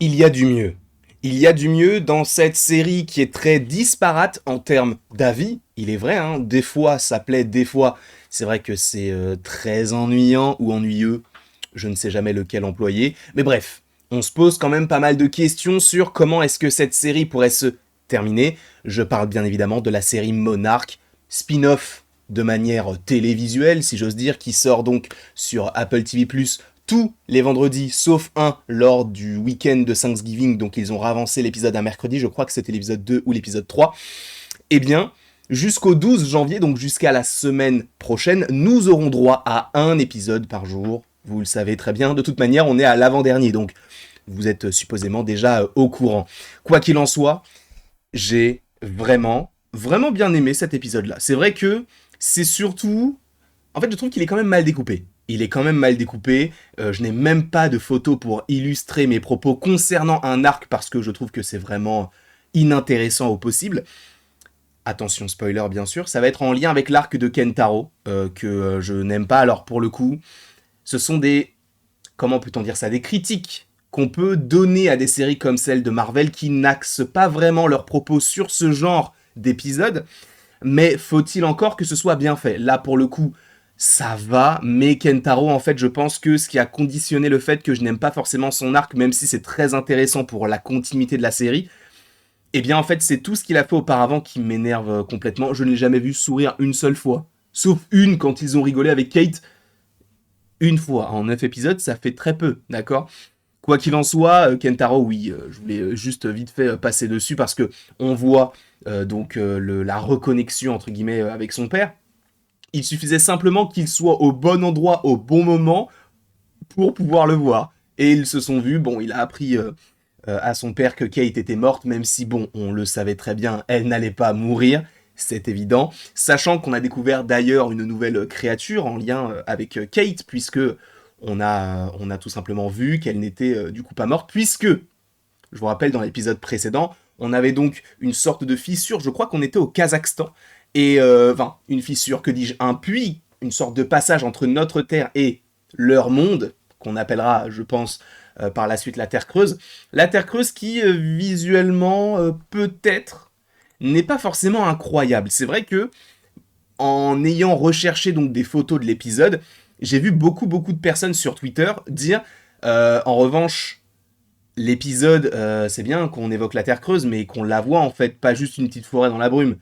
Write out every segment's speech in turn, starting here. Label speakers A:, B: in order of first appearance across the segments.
A: Il y a du mieux. Il y a du mieux dans cette série qui est très disparate en termes d'avis. Il est vrai, hein, des fois ça plaît, des fois c'est vrai que c'est très ennuyant ou ennuyeux. Je ne sais jamais lequel employer. Mais bref, on se pose quand même pas mal de questions sur comment est-ce que cette série pourrait se terminer. Je parle bien évidemment de la série Monarch, spin-off de manière télévisuelle, si j'ose dire, qui sort donc sur Apple TV+, tous les vendredis, sauf un, lors du week-end de Thanksgiving, donc ils ont ravancé l'épisode à mercredi, je crois que c'était l'épisode 2 ou l'épisode 3. Eh bien, jusqu'au 12 janvier, donc jusqu'à la semaine prochaine, nous aurons droit à un épisode par jour. Vous le savez très bien, de toute manière, on est à l'avant-dernier, donc vous êtes supposément déjà au courant. Quoi qu'il en soit, j'ai vraiment bien aimé cet épisode-là. C'est vrai que c'est surtout... En fait, je trouve qu'il est quand même mal découpé. Il est quand même mal découpé. Je n'ai même pas de photos pour illustrer mes propos concernant un arc parce que je trouve que c'est vraiment inintéressant au possible. Attention spoiler bien sûr, ça va être en lien avec l'arc de Kentaro que je n'aime pas. Alors pour le coup, ce sont des... Comment peut-on dire ça? Des critiques qu'on peut donner à des séries comme celle de Marvel qui n'axent pas vraiment leurs propos sur ce genre d'épisodes. Mais faut-il encore que ce soit bien fait? Là pour le coup, ça va, mais Kentaro, en fait, je pense que ce qui a conditionné le fait que je n'aime pas forcément son arc, même si c'est très intéressant pour la continuité de la série, eh bien, en fait, c'est tout ce qu'il a fait auparavant qui m'énerve complètement. Je ne l'ai jamais vu sourire une seule fois. Sauf une, quand ils ont rigolé avec Kate. Une fois, en 9 épisodes, ça fait très peu, d'accord? Quoi qu'il en soit, Kentaro, oui, je voulais juste vite fait passer dessus parce que on voit la reconnexion, entre guillemets, avec son père. Il suffisait simplement qu'il soit au bon endroit au bon moment pour pouvoir le voir. Et ils se sont vus, bon, il a appris à son père que Kate était morte, même si, bon, on le savait très bien, elle n'allait pas mourir, c'est évident. Sachant qu'on a découvert d'ailleurs une nouvelle créature en lien avec Kate, puisque on a tout simplement vu qu'elle n'était du coup pas morte, puisque, je vous rappelle, dans l'épisode précédent, on avait donc une sorte de fissure, je crois qu'on était au Kazakhstan, et enfin, une fissure, que dis-je, un puits, une sorte de passage entre notre Terre et leur monde, qu'on appellera, je pense, par la suite la Terre creuse. La Terre creuse qui, visuellement, peut-être, n'est pas forcément incroyable. C'est vrai que, en ayant recherché donc des photos de l'épisode, j'ai vu beaucoup de personnes sur Twitter dire, en revanche, l'épisode, c'est bien qu'on évoque la Terre creuse, mais qu'on la voit en fait, pas juste une petite forêt dans la brume.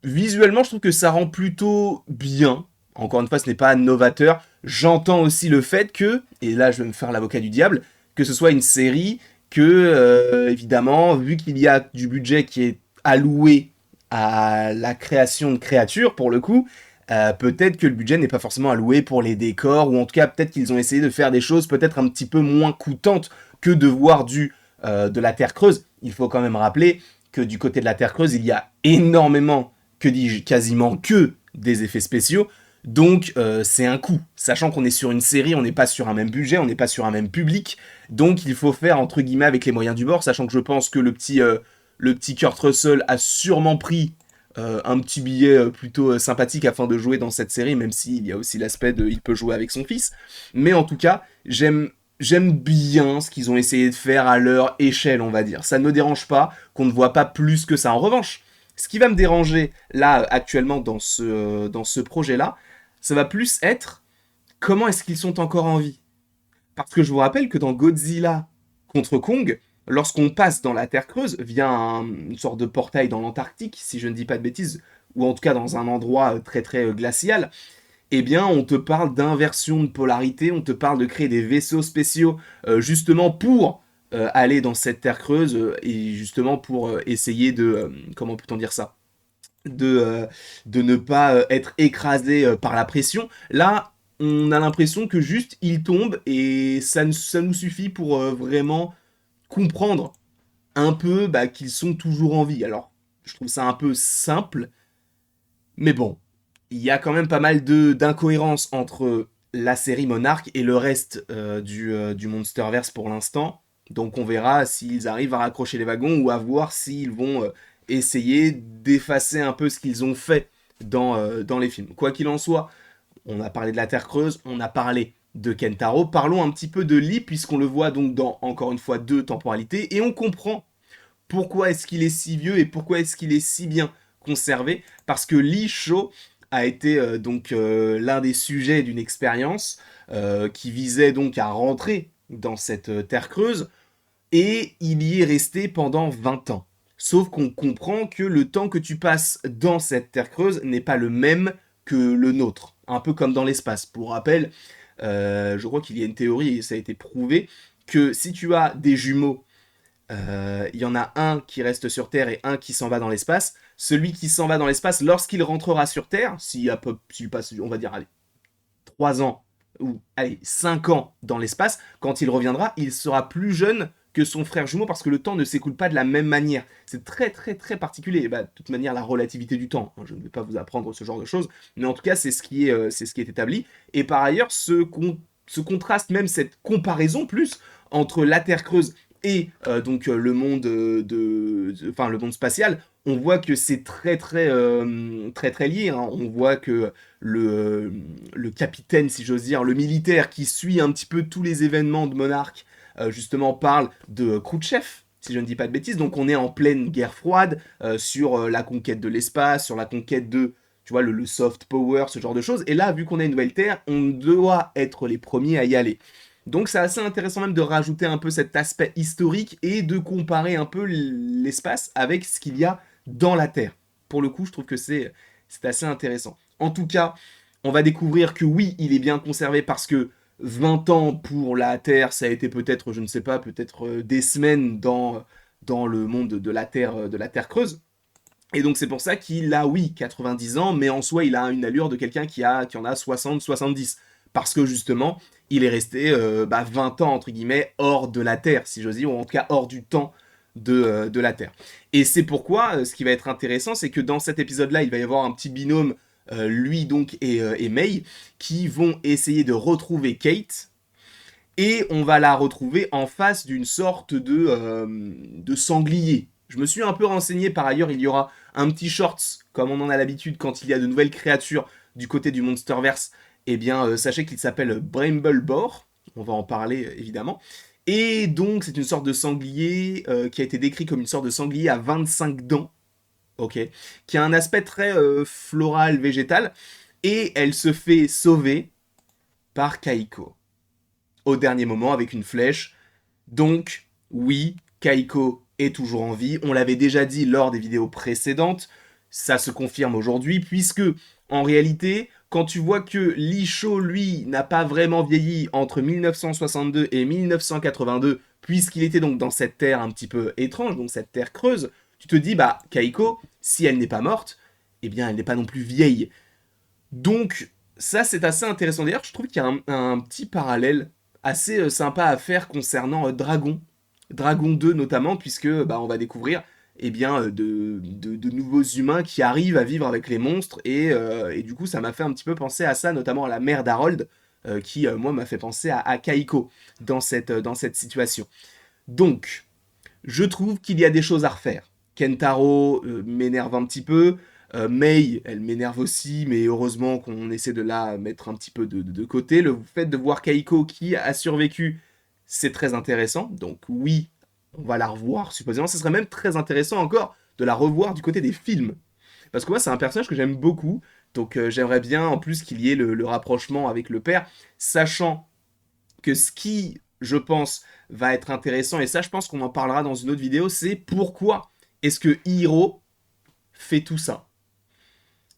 A: Visuellement, je trouve que ça rend plutôt bien. Encore une fois, ce n'est pas novateur. J'entends aussi le fait que, et là je vais me faire l'avocat du diable, que ce soit une série que, évidemment, vu qu'il y a du budget qui est alloué à la création de créatures, pour le coup, peut-être que le budget n'est pas forcément alloué pour les décors, ou en tout cas peut-être qu'ils ont essayé de faire des choses peut-être un petit peu moins coûtantes que de voir de la Terre creuse. Il faut quand même rappeler que du côté de la Terre creuse, il y a énormément, que dis-je, quasiment que des effets spéciaux. Donc c'est un coût. Sachant qu'on est sur une série, on n'est pas sur un même budget, on n'est pas sur un même public. Donc il faut faire entre guillemets avec les moyens du bord, sachant que je pense que le petit Kurt Russell a sûrement pris un petit billet plutôt sympathique afin de jouer dans cette série, même s'il y a aussi l'aspect de il peut jouer avec son fils. Mais en tout cas, j'aime bien ce qu'ils ont essayé de faire à leur échelle, on va dire. Ça ne me dérange pas qu'on ne voit pas plus que ça. En revanche, ce qui va me déranger là actuellement dans ce projet-là, ça va plus être comment est-ce qu'ils sont encore en vie. Parce que je vous rappelle que dans Godzilla contre Kong, lorsqu'on passe dans la Terre creuse via une sorte de portail dans l'Antarctique, si je ne dis pas de bêtises, ou en tout cas dans un endroit très glacial, eh bien on te parle d'inversion de polarité, on te parle de créer des vaisseaux spéciaux justement pour aller dans cette Terre creuse et justement pour essayer comment peut-on dire ça, de ne pas être écrasé par la pression. Là, on a l'impression que juste il tombe et ça nous suffit pour vraiment comprendre un peu qu'ils sont toujours en vie. Alors, je trouve ça un peu simple, mais bon, il y a quand même pas mal d'incohérences entre la série Monarch et le reste du Monsterverse pour l'instant. Donc on verra s'ils arrivent à raccrocher les wagons ou à voir s'ils vont essayer d'effacer un peu ce qu'ils ont fait dans les films. Quoi qu'il en soit, on a parlé de la Terre creuse, on a parlé de Kentaro. Parlons un petit peu de Lee, puisqu'on le voit donc dans, encore une fois, deux temporalités, et on comprend pourquoi est-ce qu'il est si vieux et pourquoi est-ce qu'il est si bien conservé, parce que Lee Shaw a été l'un des sujets d'une expérience qui visait donc à rentrer dans cette terre creuse, et il y est resté pendant 20 ans. Sauf qu'on comprend que le temps que tu passes dans cette terre creuse n'est pas le même que le nôtre. Un peu comme dans l'espace. Pour rappel, je crois qu'il y a une théorie, et ça a été prouvé, que si tu as des jumeaux, il y en a un qui reste sur Terre et un qui s'en va dans l'espace. Celui qui s'en va dans l'espace, lorsqu'il rentrera sur Terre, s'il passe, on va dire, allez, 3 ans ou allez, 5 ans dans l'espace, quand il reviendra, il sera plus jeune que son frère jumeau parce que le temps ne s'écoule pas de la même manière. C'est très très très particulier. Bah, de toute manière, la relativité du temps, hein, je ne vais pas vous apprendre ce genre de choses, mais en tout cas, c'est ce qui est établi. Et par ailleurs, ce contraste, même cette comparaison plus entre la Terre creuse et le monde le monde spatial, on voit que c'est très très très très lié. Hein. On voit que le capitaine, si j'ose dire, le militaire qui suit un petit peu tous les événements de Monarch, justement parle de Khrouchtchev, si je ne dis pas de bêtises. Donc on est en pleine guerre froide sur la conquête de l'espace, sur la conquête de, tu vois, le soft power, ce genre de choses. Et là, vu qu'on a une nouvelle Terre, on doit être les premiers à y aller. Donc c'est assez intéressant même de rajouter un peu cet aspect historique et de comparer un peu l'espace avec ce qu'il y a dans la Terre. Pour le coup, je trouve que c'est assez intéressant. En tout cas, on va découvrir que oui, il est bien conservé parce que 20 ans pour la Terre, ça a été peut-être, je ne sais pas, peut-être des semaines dans le monde de la Terre creuse. Et donc c'est pour ça qu'il a, oui, 90 ans, mais en soi, il a une allure de quelqu'un qui en a 60, 70. Parce que justement, il est resté 20 ans, entre guillemets, hors de la Terre, si j'ose dire, ou en tout cas hors du temps de la Terre. Et c'est pourquoi, ce qui va être intéressant, c'est que dans cet épisode-là, il va y avoir un petit binôme, lui donc et May, qui vont essayer de retrouver Kate, et on va la retrouver en face d'une sorte de sanglier. Je me suis un peu renseigné, par ailleurs, il y aura un petit shorts, comme on en a l'habitude quand il y a de nouvelles créatures du côté du Monsterverse. Eh bien, sachez qu'il s'appelle Bramblebore, on va en parler évidemment. Et donc, c'est une sorte de sanglier qui a été décrit comme une sorte de sanglier à 25 dents, ok, qui a un aspect très floral, végétal, et elle se fait sauver par Kaiko au dernier moment avec une flèche. Donc, oui, Kaiko est toujours en vie. On l'avait déjà dit lors des vidéos précédentes. Ça se confirme aujourd'hui, puisque, en réalité, quand tu vois que Lee Shaw, lui, n'a pas vraiment vieilli entre 1962 et 1982, puisqu'il était donc dans cette terre un petit peu étrange, donc cette terre creuse, tu te dis, bah, Kaiko, si elle n'est pas morte, eh bien, elle n'est pas non plus vieille. Donc, ça, c'est assez intéressant. D'ailleurs, je trouve qu'il y a un petit parallèle assez sympa à faire concernant Dragon. Dragon 2 notamment, puisque bah, on va découvrir eh bien, de nouveaux humains qui arrivent à vivre avec les monstres. Et du coup, ça m'a fait un petit peu penser à ça, notamment à la mère d'Harold, qui, moi, m'a fait penser à Kaiko dans cette situation. Donc, je trouve qu'il y a des choses à refaire. Kentaro m'énerve un petit peu. Mei, elle m'énerve aussi, mais heureusement qu'on essaie de la mettre un petit peu de côté. Le fait de voir Kaiko qui a survécu, c'est très intéressant. Donc oui, on va la revoir, supposément. Ce serait même très intéressant encore de la revoir du côté des films. Parce que moi, c'est un personnage que j'aime beaucoup. Donc j'aimerais bien en plus qu'il y ait le rapprochement avec le père, sachant que ce qui, je pense, va être intéressant, et ça je pense qu'on en parlera dans une autre vidéo, c'est pourquoi est-ce que Hiro fait tout ça.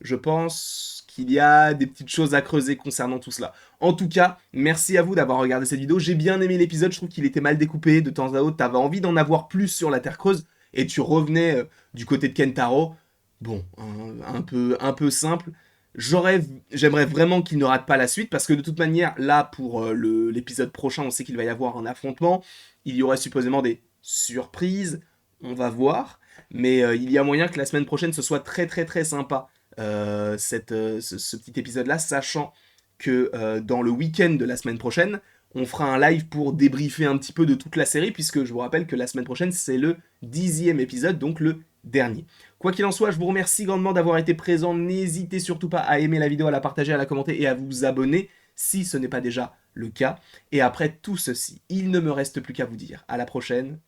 A: Je pense qu'il y a des petites choses à creuser concernant tout cela. En tout cas, merci à vous d'avoir regardé cette vidéo. J'ai bien aimé l'épisode, je trouve qu'il était mal découpé. De temps à autre, t'avais envie d'en avoir plus sur la Terre creuse, et tu revenais du côté de Kentaro. Bon, un peu simple. J'aimerais vraiment qu'il ne rate pas la suite, parce que de toute manière, là, pour l'épisode prochain, on sait qu'il va y avoir un affrontement. Il y aurait supposément des surprises, on va voir. Mais il y a moyen que la semaine prochaine, ce soit très très très sympa, ce petit épisode-là, sachant que dans le week-end de la semaine prochaine, on fera un live pour débriefer un petit peu de toute la série, puisque je vous rappelle que la semaine prochaine, c'est le 10e épisode, donc le dernier. Quoi qu'il en soit, je vous remercie grandement d'avoir été présent. N'hésitez surtout pas à aimer la vidéo, à la partager, à la commenter et à vous abonner si ce n'est pas déjà le cas. Et après tout ceci, il ne me reste plus qu'à vous dire à la prochaine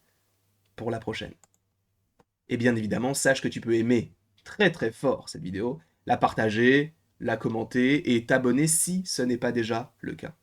A: pour la prochaine. Et bien évidemment, sache que tu peux aimer très très fort cette vidéo, la partager, la commenter et t'abonner si ce n'est pas déjà le cas.